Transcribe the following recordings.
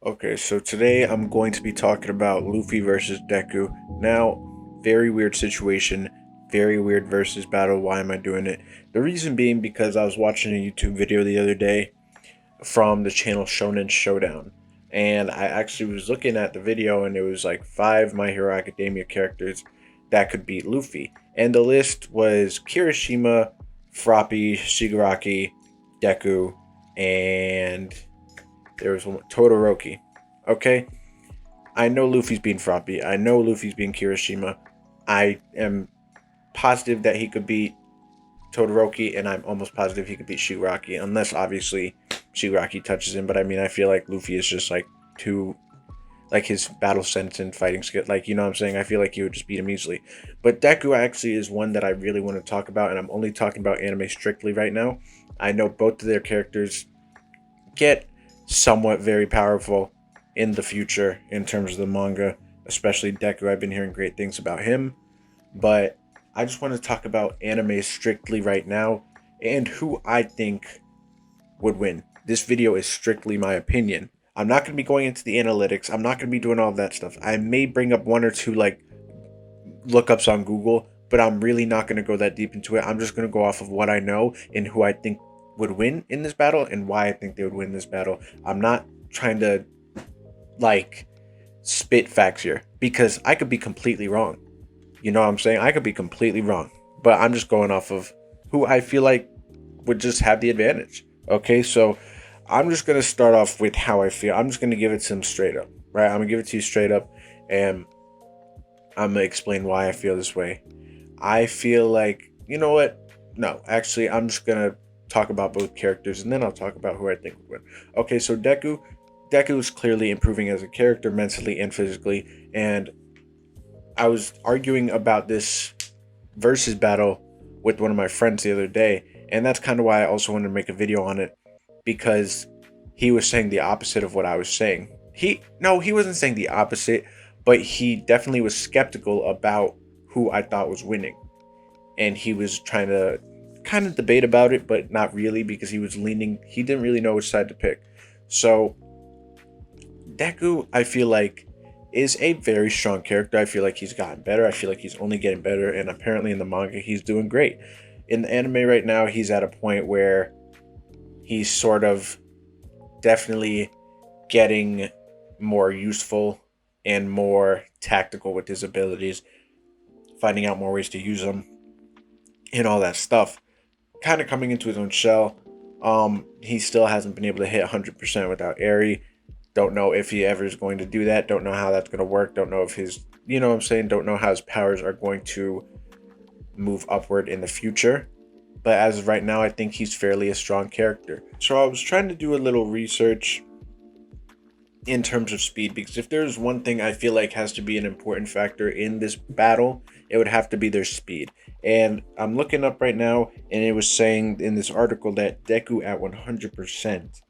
Okay, so today I'm going to be talking about Luffy versus Deku. Now, very weird situation, very weird versus battle. Why am I doing it? The reason being because I was watching a YouTube video the other day from the channel Shonen Showdown, and I actually was looking at the video, and it was like five My Hero Academia characters that could beat Luffy, and the list was Kirishima, Froppy, Shigaraki, Deku, and there was one Todoroki. Okay, I know Luffy's being Froppy. I know Luffy's being Kirishima. I am positive that he could beat Todoroki, and I'm almost positive he could beat Shigaraki, unless obviously Shigaraki touches him. But I mean, I feel like Luffy is just like too, like his battle sense and fighting skill. Like, you know what I'm saying? I feel like he would just beat him easily. But Deku actually is one that I really want to talk about, and I'm only talking about anime strictly right now. I know both of their characters get somewhat very powerful in the future in terms of the manga, especially Deku. I've been hearing great things about him, but I just want to talk about anime strictly right now and who I think would win. This video is strictly my opinion. I'm not going to be going into the analytics. I'm not going to be doing all that stuff. I may bring up one or two like lookups on Google, but I'm really not going to go that deep into it. I'm just going to go off of what I know and who I think would win in this battle and why I think they would win this battle. I'm not trying to like spit facts here because I could be completely wrong. You know what I'm saying? I could be completely wrong, but I'm just going off of who I feel like would just have the advantage. Okay, so I'm just going to start off with how I feel. I'm just going to give it to him straight up, right? I'm going to give it to you straight up, and I'm going to explain why I feel this way. I feel like, you know what? No, actually, I'm just going to talk about both characters and then I'll talk about who I think would win. Okay, so Deku is clearly improving as a character mentally and physically, and I was arguing about this versus battle with one of my friends the other day, and that's kind of why I also wanted to make a video on it, because he was saying the opposite of what I was saying. He wasn't saying the opposite, but he definitely was skeptical about who I thought was winning, and he was trying to kind of debate about it, but not really, because he didn't really know which side to pick. So Deku, I feel like, is a very strong character. I feel like he's gotten better. I feel like he's only getting better, and apparently in the manga, he's doing great. In the anime right now, he's at a point where he's sort of definitely getting more useful and more tactical with his abilities, finding out more ways to use them, and all that stuff. Kind of coming into his own shell. He still hasn't been able to hit 100% without Eri. Don't know if he ever is going to do that. Don't know how that's going to work. Don't know if his, you know what I'm saying? Don't know how his powers are going to move upward in the future. But as of right now, I think he's fairly a strong character. So I was trying to do a little research in terms of speed, because if there's one thing I feel like has to be an important factor in this battle, it would have to be their speed. And I'm looking up right now, and it was saying in this article that Deku at 100%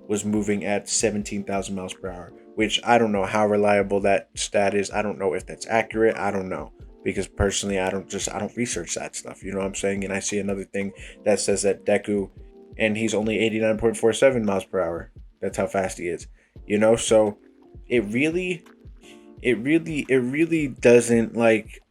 was moving at 17,000 miles per hour, which I don't know how reliable that stat is. I don't know if that's accurate. I don't know, because personally I don't research that stuff. You know what I'm saying? And I see another thing that says that Deku, and he's only 89.47 miles per hour. That's how fast he is. You know, so it really doesn't, like,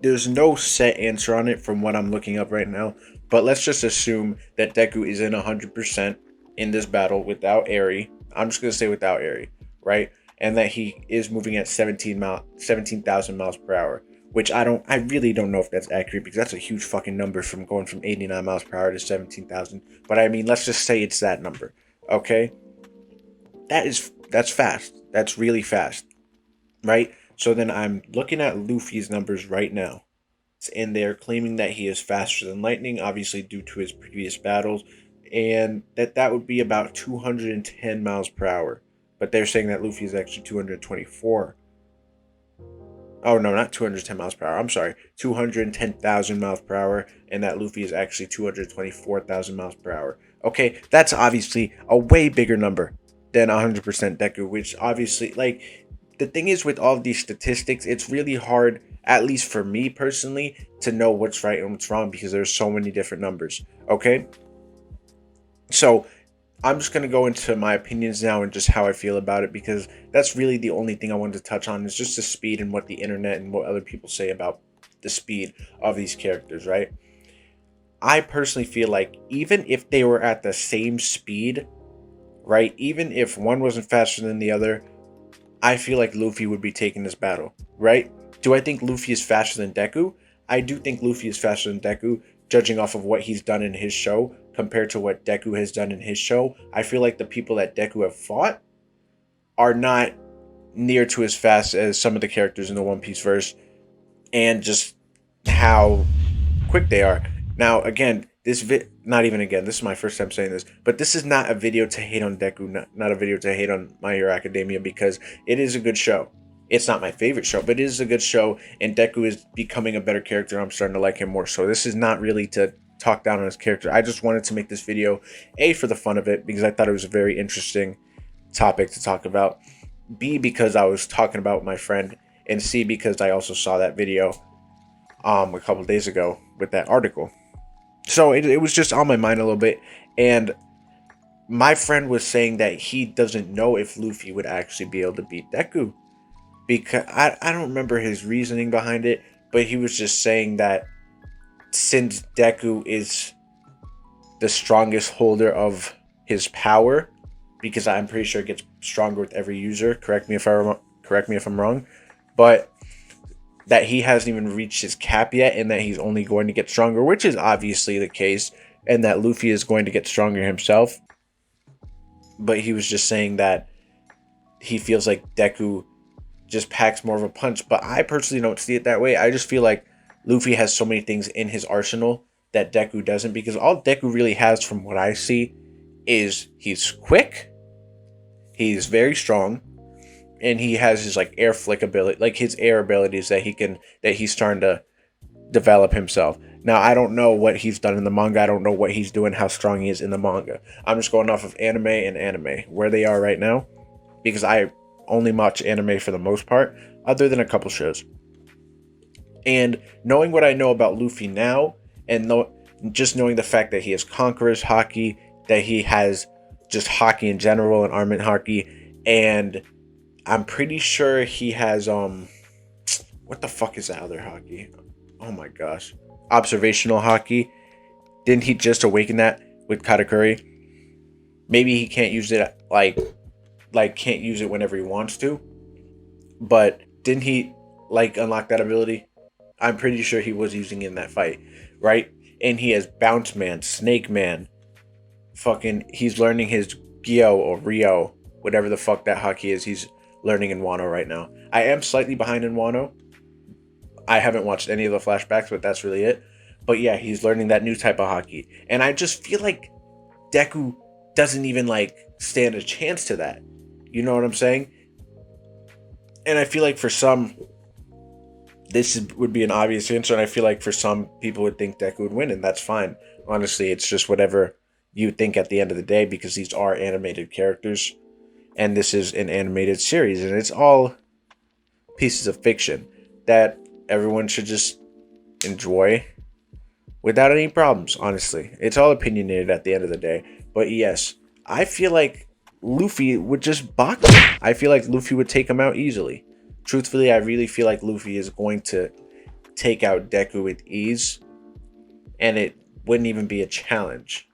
there's no set answer on it from what I'm looking up right now. But let's just assume that Deku is in 100% in this battle without Eri. I'm just gonna say without Eri, right? And that he is moving at 17,000 miles per hour, which I really don't know if that's accurate, because that's a huge fucking number from going from 89 miles per hour to 17,000. But I mean, let's just say it's that number, okay? That's fast. That's really fast, right? So then I'm looking at Luffy's numbers right now, and they're claiming that he is faster than lightning, obviously due to his previous battles, and that would be about 210 miles per hour. But they're saying that Luffy is actually 224. Oh no, not 210 miles per hour. I'm sorry, 210,000 miles per hour, and that Luffy is actually 224,000 miles per hour. Okay, that's obviously a way bigger number than 100% Deku, which obviously, like, the thing is with all of these statistics, it's really hard, at least for me personally, to know what's right and what's wrong, because there's so many different numbers. Okay, so I'm just going to go into my opinions now and just how I feel about it, because that's really the only thing I wanted to touch on, is just the speed and what the internet and what other people say about the speed of these characters, right? I personally feel like even if they were at the same speed, right? Even if one wasn't faster than the other, I feel like Luffy would be taking this battle, right? Do I think Luffy is faster than Deku? I do think Luffy is faster than Deku, judging off of what he's done in his show compared to what Deku has done in his show. I feel like the people that Deku have fought are not near to as fast as some of the characters in the One Piece verse, and just how quick they are. Now, again, not even again, this is my first time saying this, but this is not a video to hate on Deku, not a video to hate on My Hero Academia, because it is a good show. It's not my favorite show, but it is a good show, and Deku is becoming a better character. I'm starting to like him more. So this is not really to talk down on his character. I just wanted to make this video, A, for the fun of it, because I thought it was a very interesting topic to talk about. B, because I was talking about my friend, and C, because I also saw that video a couple days ago with that article. So it was just on my mind a little bit, and my friend was saying that he doesn't know if Luffy would actually be able to beat Deku, because I don't remember his reasoning behind it, but he was just saying that since Deku is the strongest holder of his power, because I'm pretty sure it gets stronger with every user. Correct me if I'm wrong, but that he hasn't even reached his cap yet, and that he's only going to get stronger, which is obviously the case, and that Luffy is going to get stronger himself. But he was just saying that he feels like Deku just packs more of a punch. But I personally don't see it that way. I just feel like Luffy has so many things in his arsenal that Deku doesn't, because all Deku really has, from what I see, is he's quick, he's very strong, and he has his like air flick ability, like his air abilities that he's starting to develop himself. Now, I don't know what he's done in the manga. I don't know what he's doing, how strong he is in the manga. I'm just going off of anime, where they are right now, because I only watch anime for the most part, other than a couple shows. And knowing what I know about Luffy now, and just knowing the fact that he has Conqueror's Haki, that he has just Haki in general and Armament Haki, and I'm pretty sure he has what the fuck is that other Haki? Oh my gosh. Observational Haki. Didn't he just awaken that with Katakuri? Maybe he can't use it can't use it whenever he wants to. But didn't he unlock that ability? I'm pretty sure he was using it in that fight, right? And he has Bounce Man, Snake Man. He's learning his Gyo or Rio, whatever the fuck that Haki is. He's learning in Wano right now. I am slightly behind in Wano. I haven't watched any of the flashbacks, but that's really it. But yeah, he's learning that new type of Haki. And I just feel like Deku doesn't even stand a chance to that. You know what I'm saying? And I feel like for some, would be an obvious answer, and I feel like for some people would think Deku would win, and that's fine. Honestly, it's just whatever you think at the end of the day, because these are animated characters, and this is an animated series, and it's all pieces of fiction that everyone should just enjoy without any problems. Honestly, it's all opinionated at the end of the day. But yes, I feel like Luffy would just box him. I feel like Luffy would take him out easily. Truthfully, I really feel like Luffy is going to take out Deku with ease, and it wouldn't even be a challenge.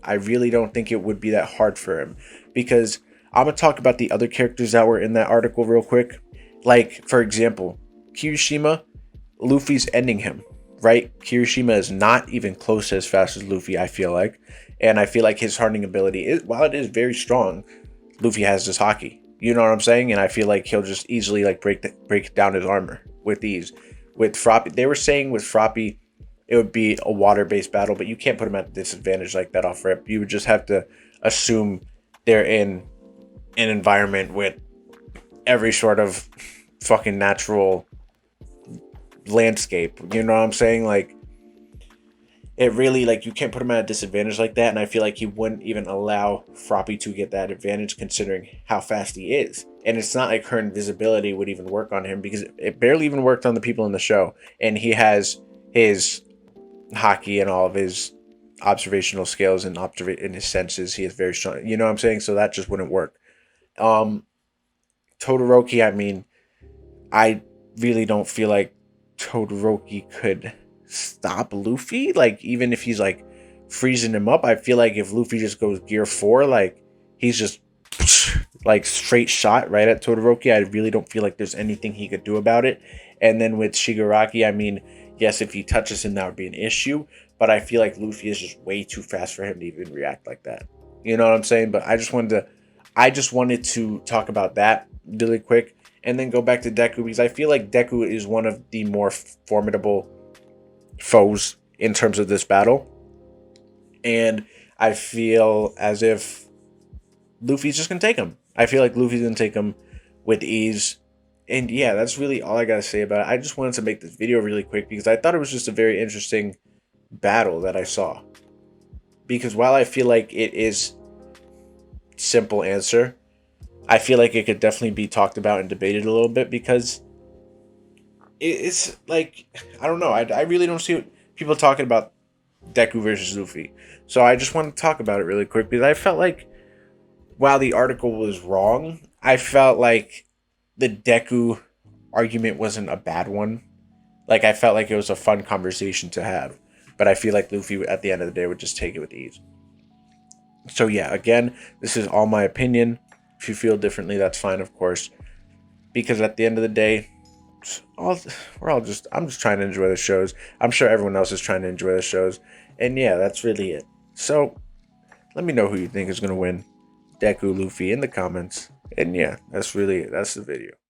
I really don't think it would be that hard for him, because I'm going to talk about the other characters that were in that article real quick. Like, for example, Kirishima, Luffy's ending him, right? Kirishima is not even close to as fast as Luffy, I feel like. And I feel like his hardening ability, while it is very strong, Luffy has this Haki. You know what I'm saying? And I feel like he'll just easily break down his armor with ease. With Froppy, they were saying with Froppy, it would be a water-based battle, but you can't put him at a disadvantage like that off rip. You would just have to assume they're in an environment with every sort of fucking natural landscape. You know what I'm saying? It really, you can't put him at a disadvantage like that, and I feel like he wouldn't even allow Froppy to get that advantage, considering how fast he is. And it's not like her invisibility would even work on him, because it barely even worked on the people in the show. And he has his Haki and all of his observational skills and in his senses. He is very strong. You know what I'm saying? So that just wouldn't work. Um, Todoroki, I mean, I really don't feel like Todoroki could stop Luffy. Like, even if he's like freezing him up, I feel like if Luffy just goes gear 4, like he's just like straight shot right at Todoroki. I really don't feel like there's anything he could do about it. And then with Shigaraki, I mean, yes, if he touches him, that would be an issue. But I feel like Luffy is just way too fast for him to even react like that. You know what I'm saying? But I just wanted to talk about that really quick and then go back to Deku because I feel like Deku is one of the more formidable foes in terms of this battle. And I feel as if Luffy's just gonna take him. I feel like Luffy's gonna take him with ease. And yeah, that's really all I gotta say about it. I just wanted to make this video really quick because I thought it was just a very interesting battle that I saw. Because while I feel like it is simple answer, I feel like it could definitely be talked about and debated a little bit because it's like, I don't know. I really don't see people talking about Deku versus Luffy. So I just want to talk about it really quick because I felt like while the article was wrong, I felt like the Deku argument wasn't a bad one. Like, I felt like it was a fun conversation to have. But I feel like Luffy, at the end of the day, would just take it with ease. So yeah, again, this is all my opinion. If you feel differently, that's fine, of course. Because at the end of the day, I'm just trying to enjoy the shows. I'm sure everyone else is trying to enjoy the shows. And yeah, that's really it. So let me know who you think is going to win. Deku, Luffy in the comments. And yeah, that's the video.